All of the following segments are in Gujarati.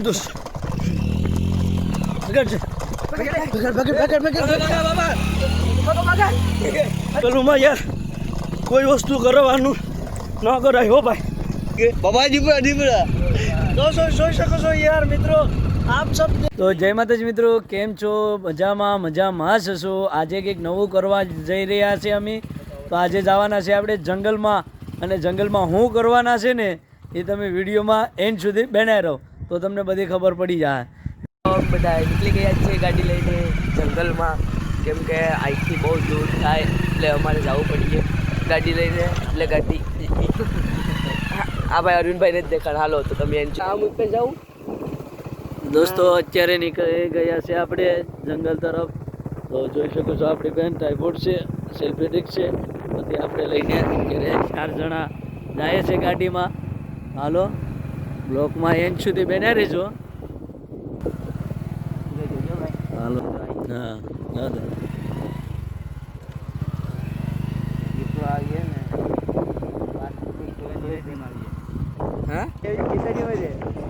દોસ્ત પેલું યાર કોઈ વસ્તુ કરવાનું ન કરાય હો ભાઈ બાબા દીપડા દોસ્તો જોઈ શકો છો યાર મિત્રો આપ સબ તો જય માતાજી મિત્રો, કેમ છો? મજામાં જ હશો. આજે કંઈક નવું કરવા જઈ રહ્યા છે અમે. તો આજે જવાના છે આપણે જંગલમાં, અને જંગલમાં શું કરવાના છે ને એ તમે વિડીયોમાં એન્ડ સુધી બનાવી રહો તો તમને બધી ખબર પડી જાય. બધા નીકળી ગયા છે ગાડી લઈને જંગલમાં, કેમ કે અહીંથી બહુ દૂર થાય એટલે અમારે જવું પડીએ ગાડી લઈને. એટલે ગાડી આ ભાઈ અરવિંદભાઈને જ દેખાડ. હાલો તો તમે એમ આમ ઉપર જાઉં. દોસ્તો અત્યારે નીકળી ગયા છે આપણે જંગલ તરફ. તો જોઈ શકો છો આપણી બેન ટાઈફોઇડ છે, સેલ્ફેટિક છે, બધી આપણે લઈને અત્યારે 4 જણા જાય છે ગાડીમાં. હાલો બ્લોકમાં એન્ડ સુધી બેના રહેજો. હાલો હા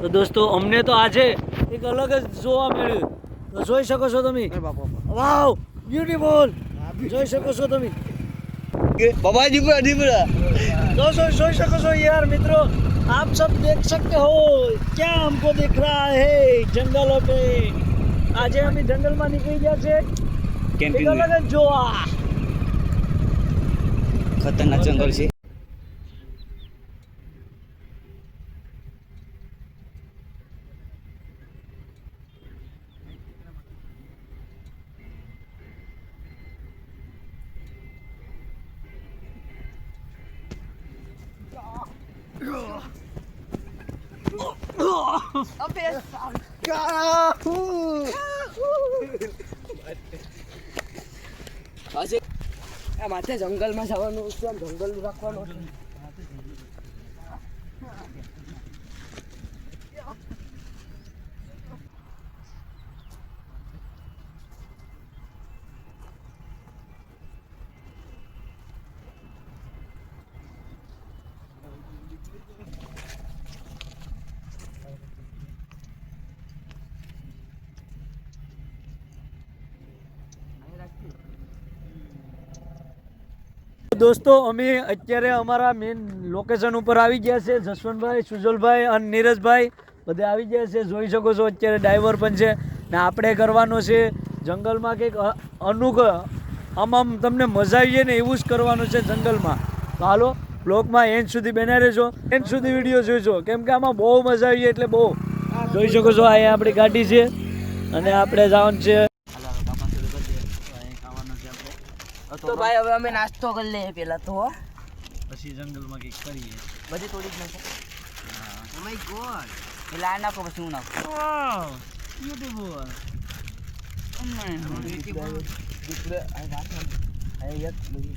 તો દોસ્તો અમને તો આજે એક અલગ જ જોવા મળ્યું. તો જોઈ શકો છો તમે. વાવ બ્યુટીફુલ જોઈ શકો છો તમે. બાબા દીપડા दोस्तों सोच सको सो यार मित्रों, आप सब देख सकते हो क्या हमको दिख रहा है जंगलों पे. आज हम जंगल में निकली गया છે એક અલગ જ જોવા. ખતરનાક જંગલ છે. માથે જંગલમાં જવાનું છે, જંગલ રાખવાનું. દોસ્તો અમે અત્યારે અમારા મેઇન લોકેશન ઉપર આવી ગયા છે. જસવંતભાઈ, સુજલભાઈ અને નીરજભાઈ બધે આવી ગયા છે. જોઈ શકો છો અત્યારે ડ્રાઈવર પણ છે ને આપણે કરવાનો છે જંગલમાં કંઈક આમ તમને મજા આવીએ ને એવું જ કરવાનું છે જંગલમાં. તો હાલો બ્લોગમાં એન્ડ સુધી બનાવી રહેજો, એન્ડ સુધી વિડીયો જોઈજો, કેમ કે આમાં બહુ મજા આવીએ એટલે બહુ. જોઈ શકો છો અહીંયા આપણી ગાડી છે અને આપણે જવાનું છે. તો ભાઈ હવે અમે નાસ્તો કરી લઈએ પેલા તો, પછી જંગલમાં કંઈક કરીએ. બધી થોડીક નાખો. ઓ માય ગોડ, પેલા આ નાખો પછી હું નાખું. વાવ બ્યુટીફુલ.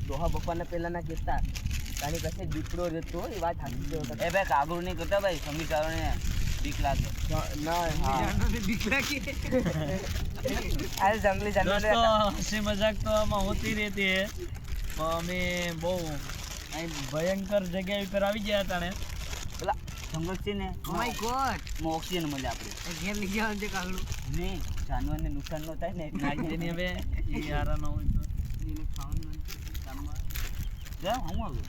દોહા બપ્પાને પેલા ના કહેતા તારી પાસે દીપડો રહેતો, એ વાત સાચી છે. એ ભાઈ કાગળું નહીં કરતા ભાઈ, સમીકરણને બીક લાગે ના. બીક લાગે. જંગલી જાનવર હસી મજાક તો આમાં હોતી રહેતી હે. અમે બહુ અહીં ભયંકર જગ્યા ઉપર આવી ગયા હતા ને. પેલા જંગલ છે ને, ઓ માય ગોડ, માં ઓક્સિજન મળે આપણે ઘેર લઈ જવાનું છે કાગળું નહીં, જાનવરને નુકસાન ન થાય ને એટલે હવે યારા ન હોય તો એને ખાવાનું કામમાં જા હું આવું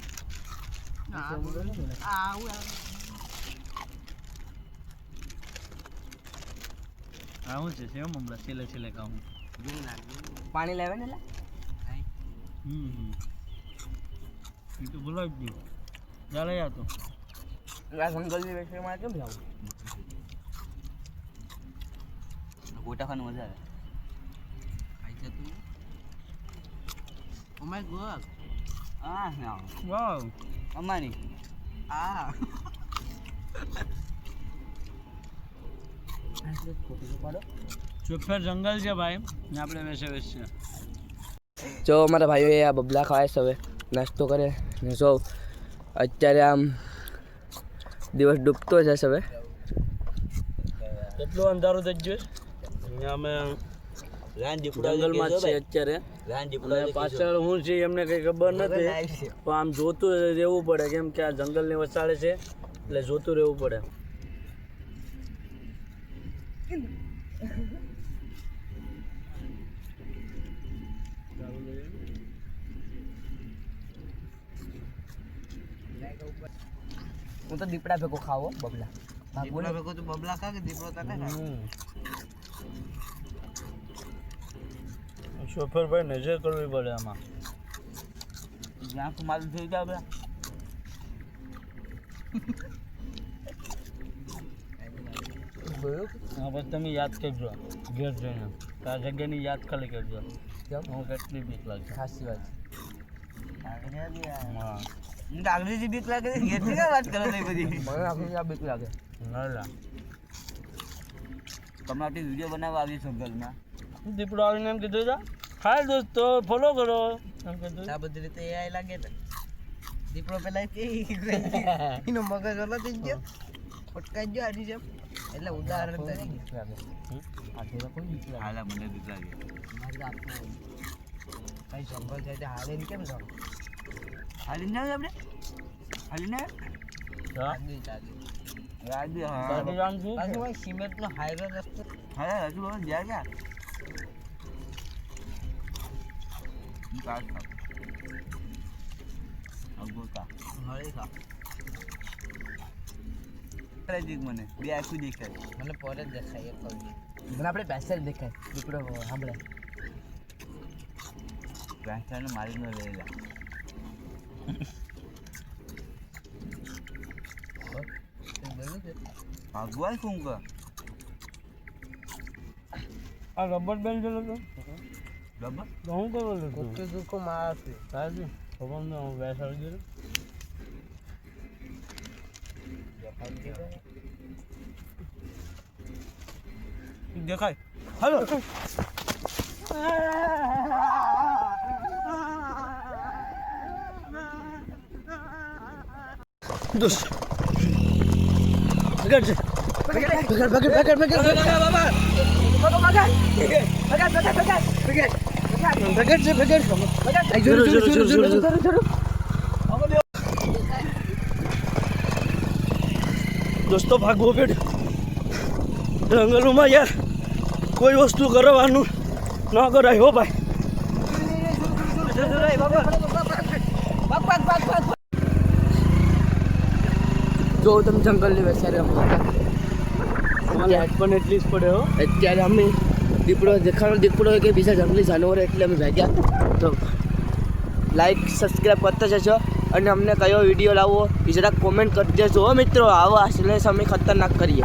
આવું છે સેમ હમણાં છેલ્લે કામ પાણી લાવે ને. એ તો બોલાવી દઉં ચાલે યા તો આ જંગલની વેસ્ટમાં કેમ જાવું? ગોટા ખાવાનું મજા આવે. ખાઈ છે તું? Oh my God. આ ના વાવ અમારી આ ચોખ્ખર જંગલ છે ભાઈ ને આપણે વેસે છે. જો અમારા ભાઈઓ આ બબલા ખાય છે, હવે નાસ્તો કરે ને. જો અત્યારે આમ દિવસ ડૂબતો છે હવે. કેટલું અંધારું થઈ ગયું. અમે જંગલમાં જ છે અત્યારે. પાછળ હું છે એમને કઈ ખબર નથી, પણ આમ જોતું રહેવું પડે, કેમ કે આ જંગલની વસાળે છે એટલે જોતું રહેવું પડે. હું તો દીપડા ભેગો ખાવો બબલા દીપડા ભેગો તો બબલા ખા કે દીપડો તા ખા શોફરભાઈ નજર કરવી પડે આમાં. જ્યાં તો મારું થઈ જાય બરા હા બસ તમે યાદ કરજો ઘેર જઈને આ જગ્યાની યાદ ખાલી કરજો. કેમ? હું કેટલી બીક લાગે. ખાસી વાત હા આગળથી બીક લાગે છે ઘેરથી ક્યાં વાત કરો છો એ બધી મને આખી આ બીક લાગે ના તમને આપણી વિડીયો બનાવવા આવી જંગલમાં દીપડો આવીને એમ કીધું છે હાય દોસ્તો ફોલો કરો એમ કીધું. આ બધી રીતે AI લાગે ને દીપડો પેલા કે એનો મગજ ઓલો થઈ ગયો પટકાઈ ગયો આની જેમ એટલે ઉદાહરણ તરીકે બીક લાગે આ થેલા કોઈ બીક લાગે હાલા મને બીક લાગે મારી આપને કઈ જંગલ જાય તે હાલે ને કેમ જાવ હાલી ના આપણે હાલી ના હા રાજ્ય હા બાકી જાણ શું છે? પાછું ભાઈ સિમેન્ટનો હાઈવે રસ્તો હા હજુ હવે જ્યાં ક્યાં કાઢ ખા અગોતા હળી ખા ટ્રેજિક મને બે આખું દેખાય મને પર જ દેખાય એક પગ મને આપણે પેસેજ દેખાય દીપડો સાંભળે ગાંઠાને મારીને લઈ જા ભગવાન શું કર આ રબર બેન્ડ જેલો તો બરાબર તો હું કરવા લેતો કોકે દુખો મારશે સાહેબ ખબર ને હું બેસાડી ગયો દેખાય હાલો દોસ્ત પકડ છે દોસ્તો ભાગવો પેડ જંગલોમાં યાર કોઈ વસ્તુ કરવાનું ન કરાય હો ભાઈ. જો તમે જંગલની વેચારે યાદ પણ એટલી જ પડે હો. અત્યારે અમે દીપડો દીપડો કે બીજા જંગલી જાનવરો એટલે અમે ભાગ્યા તો લાઈક સબસ્ક્રાઈબ કરતા જશો અને અમને કયો વિડીયો લાવવો એ જરાક કોમેન્ટ કરી દેજો મિત્રો. આવો આ અમે ખતરનાક કરીએ.